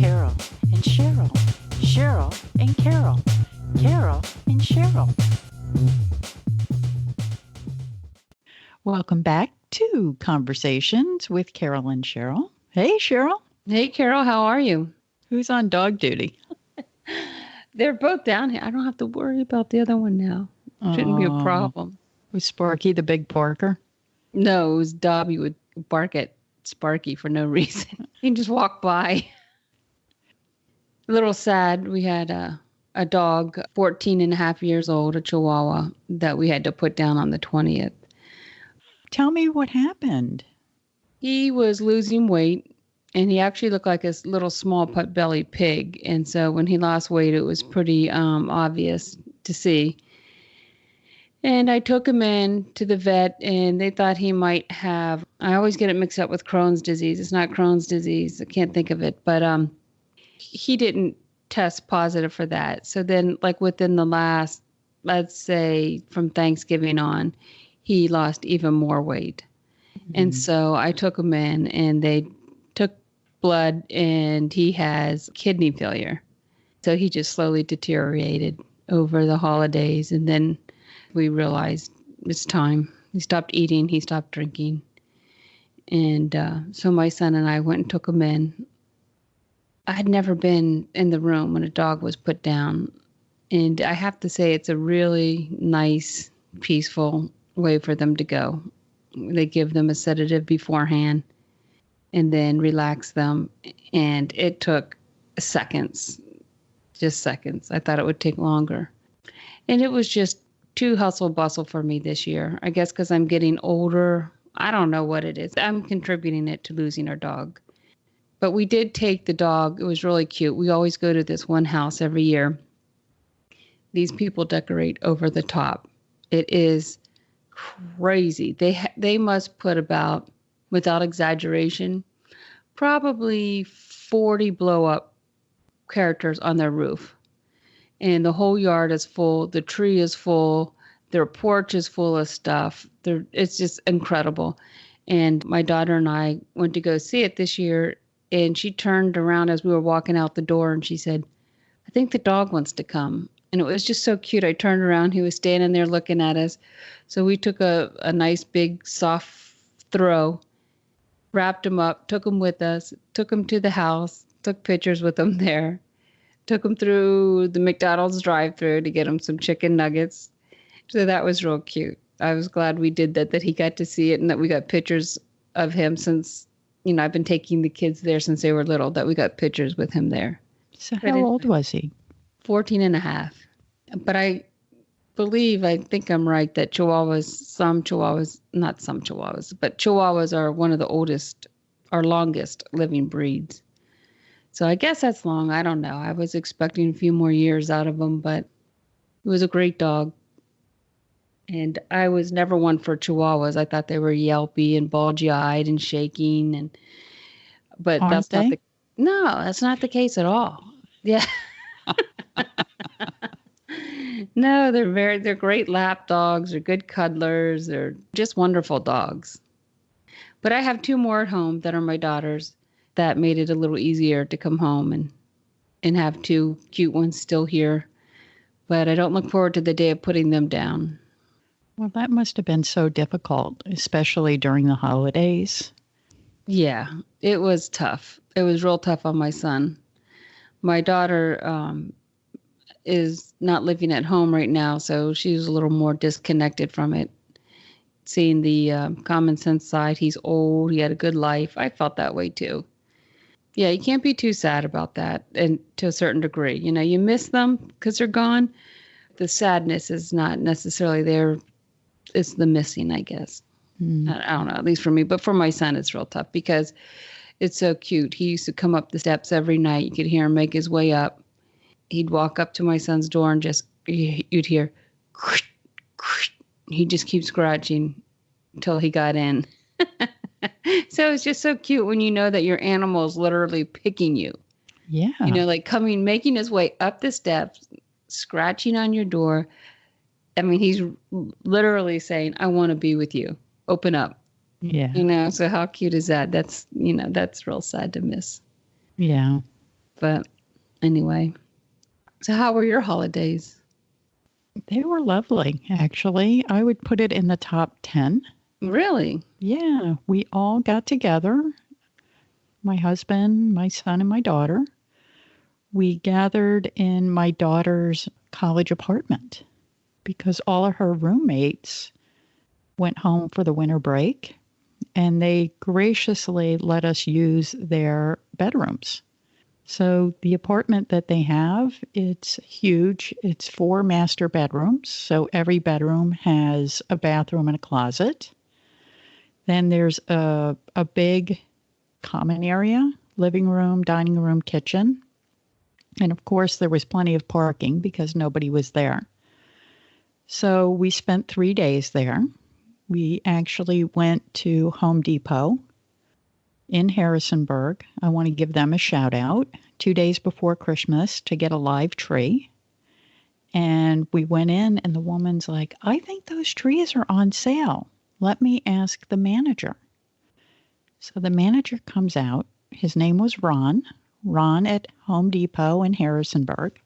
Carol and Cheryl, Cheryl and Carol, Carol and Cheryl. Welcome back to Conversations with Carol and Cheryl. Hey, Cheryl. Hey, Carol, how are you? Who's on dog duty? They're both down here. I don't have to worry about the other one now. Shouldn't be a problem. Was Sparky the big barker? No, it was Dobby would bark at Sparky for no reason. He'd just walk by. A little sad. We had a dog, 14 and a half years old, a Chihuahua, that we had to put down on the 20th. Tell me what happened. He was losing weight, and he actually looked like a little small pot-bellied pig. And so when he lost weight, it was pretty obvious to see. And I took him in to the vet, and they thought he might have, I always get it mixed up with Crohn's disease. It's not Crohn's disease. I can't think of it. But he didn't test positive for that. So then, like within the last, let's say from Thanksgiving on, he lost even more weight. Mm-hmm. And so I took him in, and they took blood, and he has kidney failure. So he just slowly deteriorated over the holidays. And then we realized it's time. He stopped eating. He stopped drinking. And so my son and I went and took him in. I had never been in the room when a dog was put down. And I have to say it's a really nice, peaceful way for them to go. They give them a sedative beforehand and then relax them. And it took seconds, just seconds. I thought it would take longer. And it was just too hustle bustle for me this year. I guess because I'm getting older. I don't know what it is. I'm contributing it to losing our dog. But we did take the dog. It was really cute. We always go to this one house every year. These people decorate over the top. It is crazy. They must put about, without exaggeration, probably 40 blow-up characters on their roof. And the whole yard is full. The tree is full. Their porch is full of stuff. It's just incredible. And my daughter and I went to go see it this year. And she turned around as we were walking out the door, and she said, "I think the dog wants to come." And it was just so cute. I turned around. He was standing there looking at us. So we took a nice big soft throw, wrapped him up, took him with us, took him to the house, took pictures with him there. Took him through the McDonald's drive-thru to get him some chicken nuggets. So that was real cute. I was glad we did that he got to see it and that we got pictures of him since, I've been taking the kids there since they were little, that we got pictures with him there. So how old was he? 14 and a half. But I think I'm right that not some Chihuahuas, but Chihuahuas are one of the oldest or longest living breeds. So I guess that's long. I don't know. I was expecting a few more years out of him, but it was a great dog. And I was never one for Chihuahuas. I thought they were yelpy and bulgy-eyed and shaking. But Aren't that's they? not that's not the case at all. Yeah. No, they're great lap dogs. They're good cuddlers. They're just wonderful dogs. But I have two more at home that are my daughters. That made it a little easier to come home and have two cute ones still here. But I don't look forward to the day of putting them down. Well, that must have been so difficult, especially during the holidays. Yeah, it was tough. It was real tough on my son. My daughter is not living at home right now, so she's a little more disconnected from it. Seeing the common sense side, he's old, he had a good life. I felt that way too. Yeah, you can't be too sad about that, and to a certain degree. You miss them because they're gone. The sadness is not necessarily there. It's the missing, I guess. I don't know, at least for me. But for my son, it's real tough because it's so cute. He used to come up the steps every night. You could hear him make his way up. He'd walk up to my son's door and you'd hear, he'd just keep scratching until he got in. So it's just so cute when you know that your animal is literally picking you. Yeah. Making his way up the steps, scratching on your door. I mean, he's literally saying, "I want to be with you. Open up." Yeah. So how cute is that? That's real sad to miss. Yeah. But anyway, so how were your holidays? They were lovely, actually. I would put it in the top 10. Really? Yeah, we all got together, my husband, my son, and my daughter. We gathered in my daughter's college apartment because all of her roommates went home for the winter break, and they graciously let us use their bedrooms. So the apartment that they have, it's huge. It's 4 master bedrooms. So every bedroom has a bathroom and a closet. Then there's a big common area, living room, dining room, kitchen. And of course, there was plenty of parking because nobody was there. So we spent 3 days there. We actually went to Home Depot in Harrisonburg. I want to give them a shout out. 2 days before Christmas to get a live tree. And we went in and the woman's like, I think those trees are on sale. Let me ask the manager. So the manager comes out. His name was Ron at Home Depot in Harrisonburg.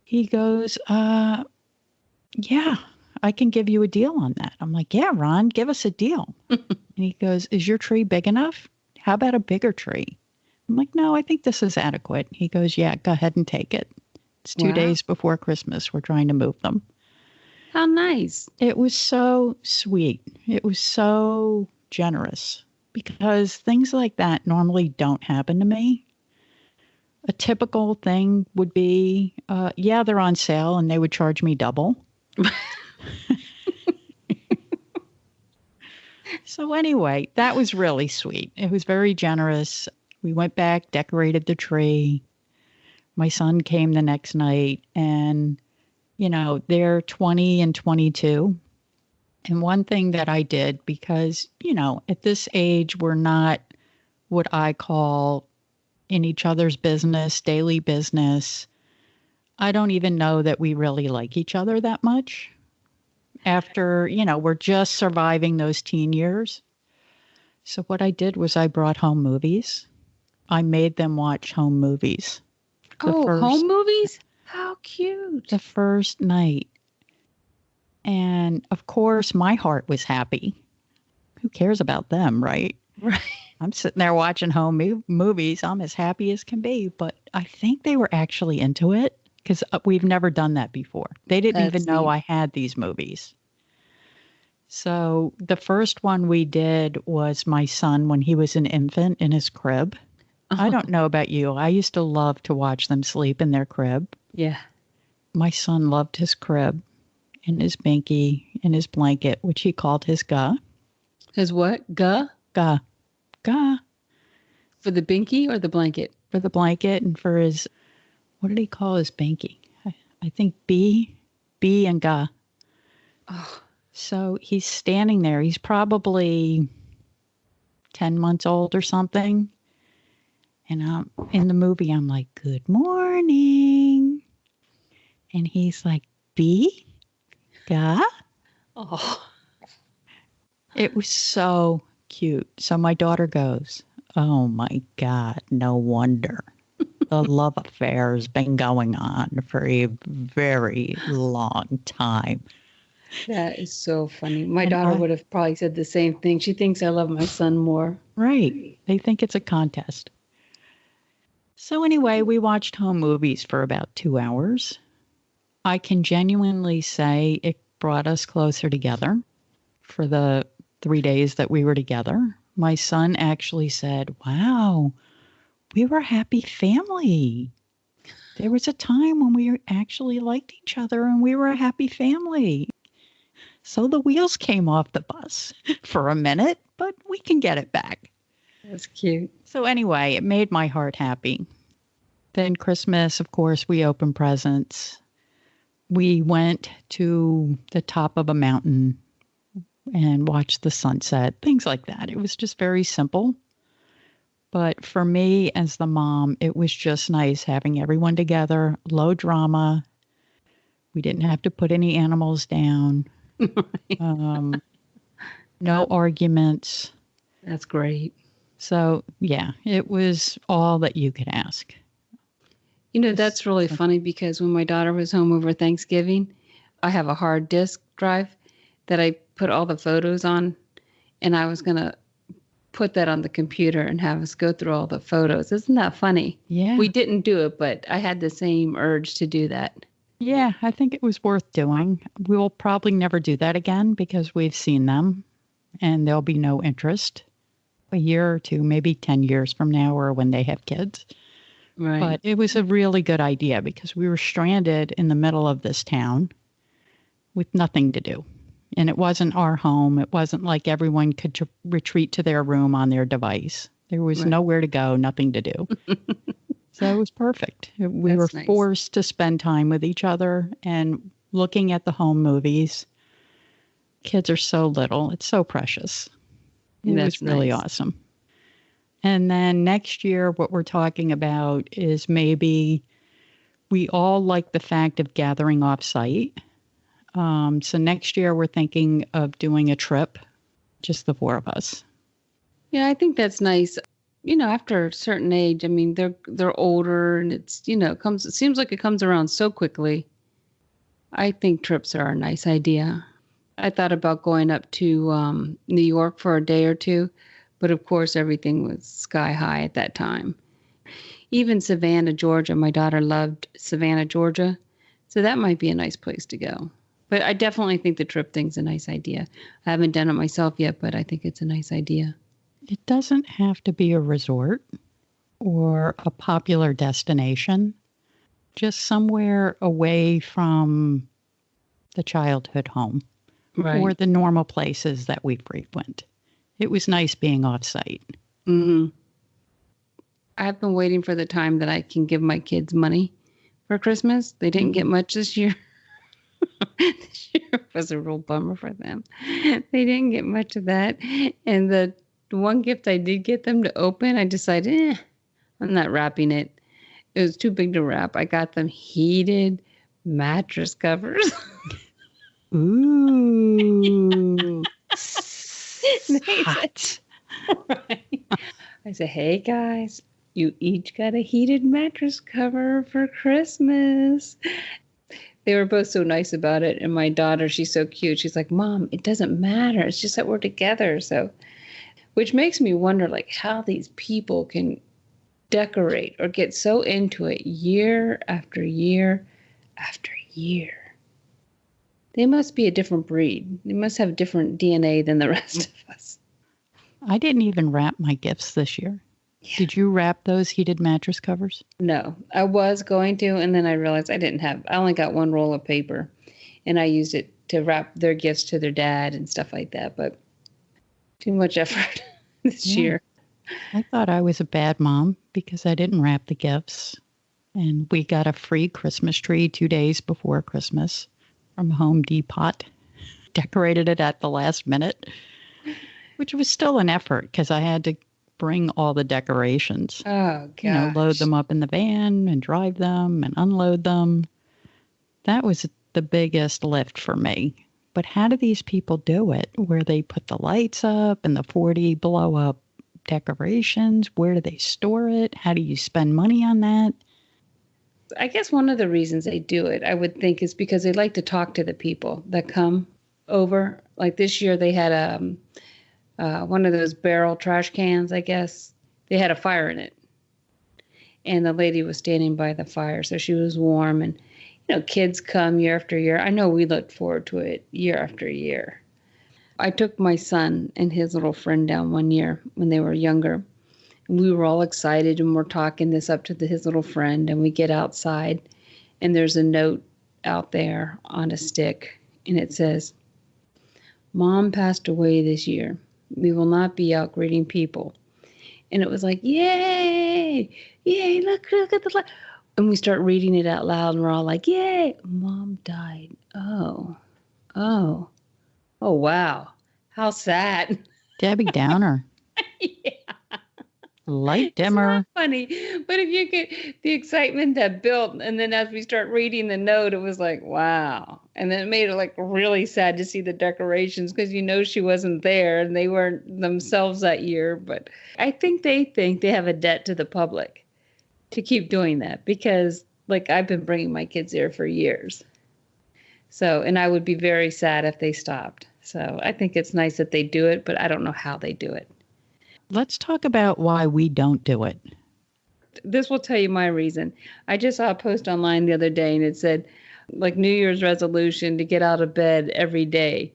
He goes, yeah, I can give you a deal on that. I'm like, yeah, Ron, give us a deal. And he goes, is your tree big enough? How about a bigger tree? I'm like, no, I think this is adequate. He goes, yeah, go ahead and take it. It's 2 days before Christmas. We're trying to move them. How nice. It was so sweet. It was so generous because things like that normally don't happen to me. A typical thing would be, yeah, they're on sale and they would charge me double. So anyway, that was really sweet. It was very generous. We went back, decorated the tree. My son came the next night and, you know, they're 20 and 22. And one thing that I did, because, you know, at this age, we're not what I call in each other's business, daily business. I don't even know that we really like each other that much. After, you know, we're just surviving those teen years. So what I did was I brought home movies. I made them watch home movies. Home movies? How cute. The first night. And of course, my heart was happy. Who cares about them, right? Right. I'm sitting there watching home movies. I'm as happy as can be. But I think they were actually into it because we've never done that before. They didn't even know I had these movies. So the first one we did was my son when he was an infant in his crib. I don't know about you. I used to love to watch them sleep in their crib. Yeah. My son loved his crib and his binky and his blanket, which he called his ga. His what? Ga? Ga. Ga. For the binky or the blanket? For the blanket and for his, what did he call his binky? I think B and ga. Oh. So he's standing there. He's probably 10 months old or something. And in the movie, I'm like, good morning. And he's like, B? Ga? Oh. It was so cute. So my daughter goes, oh my God, no wonder. The love affair has been going on for a very long time. That is so funny. My daughter would have probably said the same thing. She thinks I love my son more. Right. They think it's a contest. So anyway, we watched home movies for about 2 hours. I can genuinely say it brought us closer together for the 3 days that we were together. My son actually said, wow, we were a happy family. There was a time when we actually liked each other and we were a happy family. So the wheels came off the bus for a minute, but we can get it back. That's cute. So anyway, it made my heart happy. Then Christmas, of course, we opened presents. We went to the top of a mountain and watched the sunset, things like that. It was just very simple. But for me, as the mom, it was just nice having everyone together, low drama. We didn't have to put any animals down. No arguments. That's great. So, yeah, it was all that you could ask. That's really funny because when my daughter was home over Thanksgiving, I have a hard disk drive that I put all the photos on, and I was going to put that on the computer and have us go through all the photos. Isn't that funny? Yeah. We didn't do it, but I had the same urge to do that. Yeah, I think it was worth doing. We'll probably never do that again because we've seen them and there'll be no interest a year or two, maybe 10 years from now or when they have kids. Right. But it was a really good idea because we were stranded in the middle of this town with nothing to do. And it wasn't our home. It wasn't like everyone could retreat to their room on their device. There was nowhere to go, nothing to do. So it was perfect. We were forced to spend time with each other and looking at the home movies. Kids are so little. It's so precious. It was really awesome. And then next year, what we're talking about is maybe we all like the fact of gathering off-site. So next year, we're thinking of doing a trip, just the four of us. Yeah, I think that's nice. After a certain age, I mean, they're older, and it's it seems like it comes around so quickly. I think trips are a nice idea. I thought about going up to New York for a day or two, but of course, everything was sky high at that time. Even Savannah, Georgia, my daughter loved Savannah, Georgia, so that might be a nice place to go. But I definitely think the trip thing's a nice idea. I haven't done it myself yet, but I think it's a nice idea. It doesn't have to be a resort or a popular destination, just somewhere away from the childhood home or the normal places that we frequent. It was nice being off-site. Mm-hmm. I've been waiting for the time that I can give my kids money for Christmas. They didn't get much this year. This year was a real bummer for them. They didn't get much of that. And the one gift I did get them to open, I decided, I'm not wrapping it. It was too big to wrap. I got them heated mattress covers. Ooh. Hot. Right. I said, hey guys, you each got a heated mattress cover for Christmas. They were both so nice about it. And my daughter, she's so cute. She's like, Mom, it doesn't matter. It's just that we're together. So, which makes me wonder, like, how these people can decorate or get so into it year after year after year. They must be a different breed. They must have different DNA than the rest of us. I didn't even wrap my gifts this year. Yeah. Did you wrap those heated mattress covers? No, I was going to, and then I realized I only got one roll of paper, and I used it to wrap their gifts to their dad and stuff like that, but too much effort this year. I thought I was a bad mom because I didn't wrap the gifts, and we got a free Christmas tree 2 days before Christmas from Home Depot, decorated it at the last minute, which was still an effort because I had to bring all the decorations. Oh, gosh. Load them up in the van and drive them and unload them. That was the biggest lift for me. But how do these people do it? Where they put the lights up and the 40 blow up decorations? Where do they store it? How do you spend money on that? I guess one of the reasons they do it, I would think, is because they like to talk to the people that come over. Like this year they had one of those barrel trash cans, I guess. They had a fire in it. And the lady was standing by the fire, so she was warm. And, kids come year after year. I know we looked forward to it year after year. I took my son and his little friend down one year when they were younger. And we were all excited, and we're talking this up to his little friend. And we get outside, and there's a note out there on a stick. And it says, Mom passed away this year. We will not be out greeting people. And it was like, yay, yay, look at the light. And we start reading it out loud, and we're all like, yay, Mom died. Oh, wow. How sad. Debbie Downer. Yeah. Light dimmer. It's not funny. But if you get the excitement that built, and then as we start reading the note, it was like, wow. And then it made it like really sad to see the decorations because she wasn't there and they weren't themselves that year. But I think they have a debt to the public to keep doing that because like I've been bringing my kids there for years. So, and I would be very sad if they stopped. So I think it's nice that they do it, but I don't know how they do it. Let's talk about why we don't do it. This will tell you my reason. I just saw a post online the other day and it said like New Year's resolution to get out of bed every day.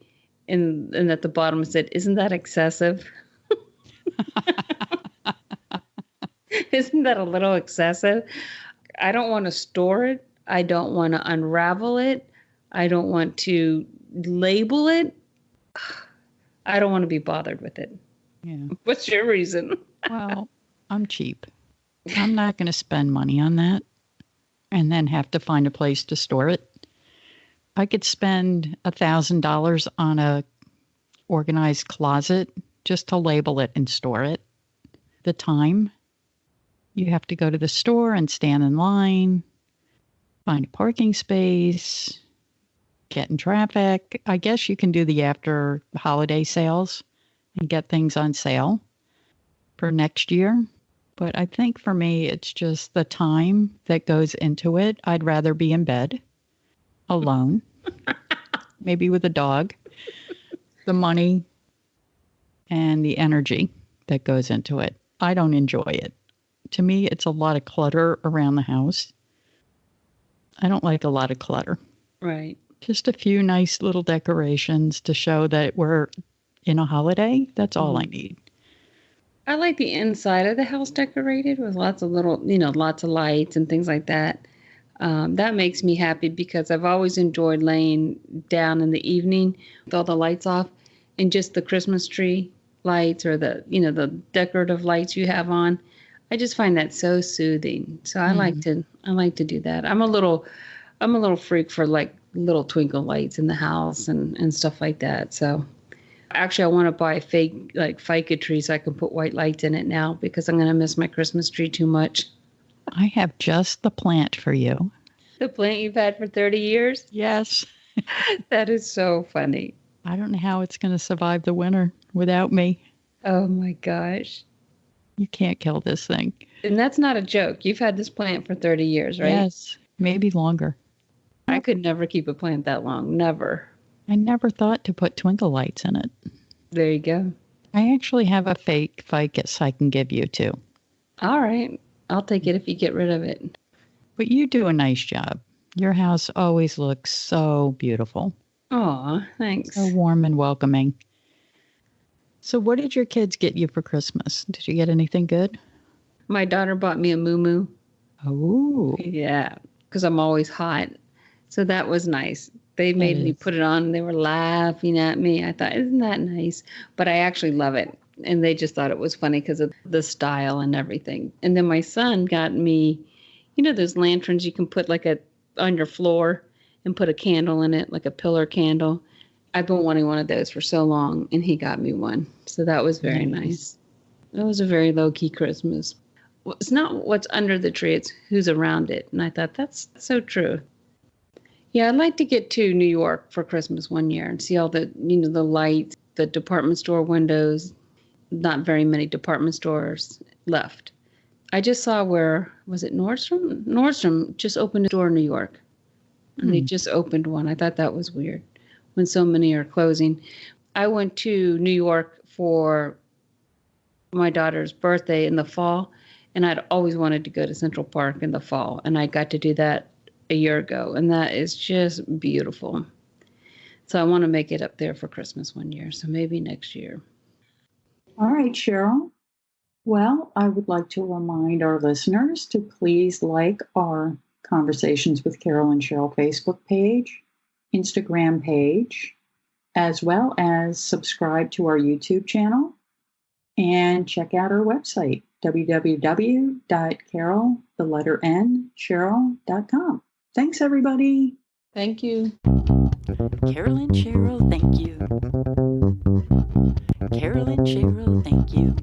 And at the bottom it said, isn't that excessive? Isn't that a little excessive? I don't want to store it. I don't want to unravel it. I don't want to label it. I don't want to be bothered with it. Yeah. What's your reason? Well, I'm cheap. I'm not going to spend money on that and then have to find a place to store it. I could spend $1,000 on a organized closet just to label it and store it. The time you have to go to the store and stand in line, find a parking space, get in traffic. I guess you can do the after holiday sales and get things on sale for next year. But I think for me, it's just the time that goes into it. I'd rather be in bed alone, maybe with a dog, the money and the energy that goes into it. I don't enjoy it. To me, it's a lot of clutter around the house. I don't like a lot of clutter. Right. Just a few nice little decorations to show that we're in a holiday. That's all I need. I like the inside of the house decorated with lots of little, lots of lights and things like that. That makes me happy because I've always enjoyed laying down in the evening with all the lights off and just the Christmas tree lights or the decorative lights you have on. I just find that so soothing. So I like to do that. I'm a little freak for like little twinkle lights in the house and stuff like that. So actually I want to buy a fake like FICA tree so I can put white lights in it now because I'm going to miss my Christmas tree too much. I have just the plant for you. The plant you've had for 30 years? Yes. That is so funny. I don't know how it's going to survive the winter without me. Oh my gosh. You can't kill this thing. And that's not a joke. You've had this plant for 30 years, right? Yes, maybe longer. I could never keep a plant that long. Never. I never thought to put twinkle lights in it. There you go. I actually have a fake ficus I can give you too. All right. I'll take it if you get rid of it. But you do a nice job. Your house always looks so beautiful. Aw, thanks. So warm and welcoming. So what did your kids get you for Christmas? Did you get anything good? My daughter bought me a moo-moo. Oh. Yeah, because I'm always hot. So that was nice. They made me put it on and they were laughing at me. I thought, isn't that nice? But I actually love it. And they just thought it was funny because of the style and everything. And then my son got me, those lanterns you can put like on your floor and put a candle in it, like a pillar candle. I've been wanting one of those for so long, and he got me one. So that was very nice. It was a very low-key Christmas. It's not what's under the tree, it's who's around it. And I thought, that's so true. Yeah, I'd like to get to New York for Christmas one year and see all the, the lights, the department store windows. Not very many department stores left. I just saw was it Nordstrom? Nordstrom just opened a store in New York. And they just opened one. I thought that was weird when so many are closing. I went to New York for my daughter's birthday in the fall, and I'd always wanted to go to Central Park in the fall, and I got to do that a year ago, and that is just beautiful. So I want to make it up there for Christmas one year, so maybe next year. All right, Cheryl. Well, I would like to remind our listeners to please like our Conversations with Carol and Cheryl Facebook page, Instagram page, as well as subscribe to our YouTube channel and check out our website, www.carol.cheryl.com. Thanks, everybody. Thank you. Carol and Cheryl, thank you. Carol and Cheryl, thank you.